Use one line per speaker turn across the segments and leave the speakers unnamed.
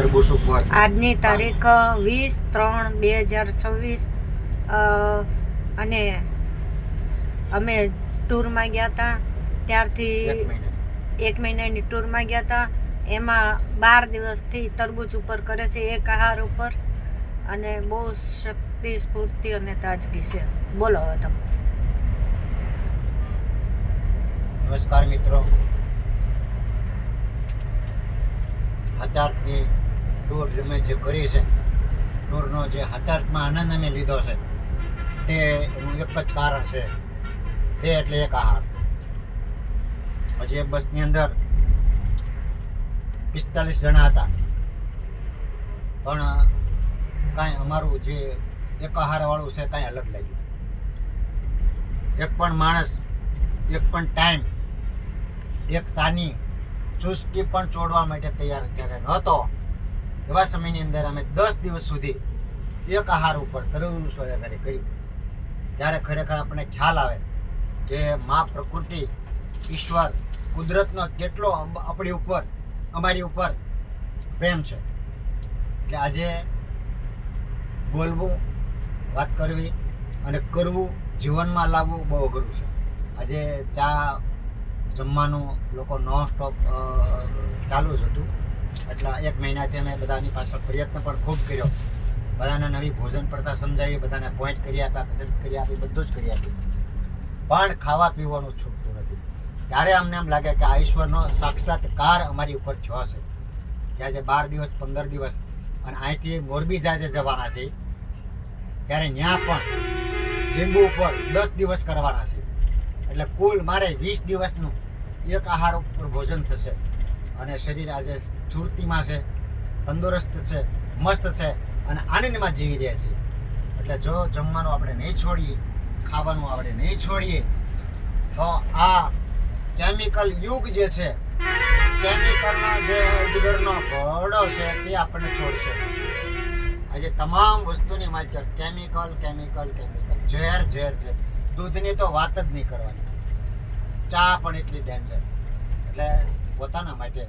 તરબૂચ ઉપર
આજની તારીખ 20/3/2026 અને અમે ટૂરમાં ગયા હતા. ત્યારથી 1 મહિનાની ટૂરમાં ગયા હતા. એમાં 12 દિવસથી તરબૂચ ઉપર કરે છે, એક આહાર ઉપર, અને બહુ શક્તિ, સ્ફૂર્તિ અને તાજગી છે. બોલો હવે તમે.
નમસ્કાર મિત્રો, હચાર્થની ટૂર અમે જે કરી છે, ટૂરનો જે હચાર્થમાં આનંદ અમે લીધો છે તે એનું એક જ કારણ છે, તે એટલે એક આહાર. પછી એ બસની અંદર 45 જણા હતા, પણ કાંઈ અમારું જે એક આહારવાળું છે કાંઈ અલગ લાગ્યું. એક પણ માણસ, એક પણ ટાઈમ, એક સાની ચુસ્કી પણ છોડવા માટે તૈયાર જ્યારે નહોતો, એવા સમયની અંદર અમે 10 દિવસ સુધી એક આહાર ઉપર તરબૂચ વગેરે કર્યું. ત્યારે ખરેખર આપણને ખ્યાલ આવે કે મા પ્રકૃતિ, ઈશ્વર, કુદરતનો કેટલો આપણી ઉપર, અમારી ઉપર પ્રેમ છે. એટલે આજે બોલવું, વાત કરવી અને કરવું, જીવનમાં લાવવું બહુ અઘરું છે. આજે ચા જમવાનું લોકો નોન સ્ટોપ ચાલુ જ હતું. એટલે 1 મહિનાથી અમે બધાની પાછળ પ્રયત્ન પણ ખૂબ કર્યો. બધાને નવી ભોજન પ્રથા સમજાવી, બધાને પોઈન્ટ કરી આપ્યા, કસરત કરી આપી, બધું જ કરી આપ્યું, પણ ખાવા પીવાનું છૂટતું નથી. ત્યારે અમને એમ લાગે કે આ ઈશ્વરનો સાક્ષાત્કાર અમારી ઉપર થયો છે. કે આજે 12 દિવસ, 15 દિવસ અને અહીંથી મોરબી જ્યારે જવાના છે, ત્યારે ત્યાં પણ લીંબુ ઉપર 10 દિવસ કરવાના છે. એટલે કુલ મારે 20 દિવસનું એક આહાર ઉપર ભોજન થશે અને શરીર આજે સ્ફૂર્તિમાં છે, તંદુરસ્ત છે, મસ્ત છે અને આનંદમાં જીવી રહ્યા છીએ. એટલે જો જમવાનું આપણે નહીં છોડીએ, ખાવાનું આપણે નહીં છોડીએ, તો આ કેમિકલ યુગ જે છે, કેમિકલનો જે જીગરનો ઘોડો છે તે આપણને છોડશે. આજે તમામ વસ્તુની માલિક કેમિકલ, ઝેર છે. દૂધની તો વાત જ નહીં કરવાની, ચા પણ એટલી ડેન્જર. એટલે પોતાના માટે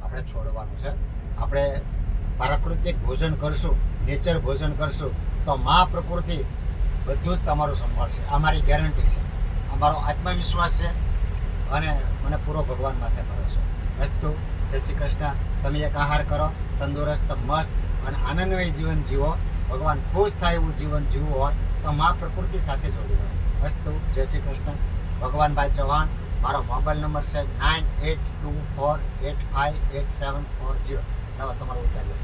આપણે છોડવાનું છે. આપણે પ્રાકૃતિક ભોજન કરશું, નેચર ભોજન કરશું, તો મા પ્રકૃતિ બધું જ તમારું સંભાળશે. આ મારી ગેરંટી છે, અમારો આત્મવિશ્વાસ છે અને મને પૂરો ભગવાન માથે ભરોસો. અસ્તુ, જય શ્રી કૃષ્ણ. તમે એક આહાર કરો, તંદુરસ્ત, મસ્ત અને આનંદમય જીવન જીવો. ભગવાન ખુશ થાય એવું જીવન જીવવું હોય તો મા પ્રકૃતિ સાથે જોડી રહો. અસ્તુ, જય શ્રી કૃષ્ણ. ભગવાનભાઈ ચૌહાણ. મારો મોબાઈલ નંબર છે 9824858740. તમારો ઉતાર્યો.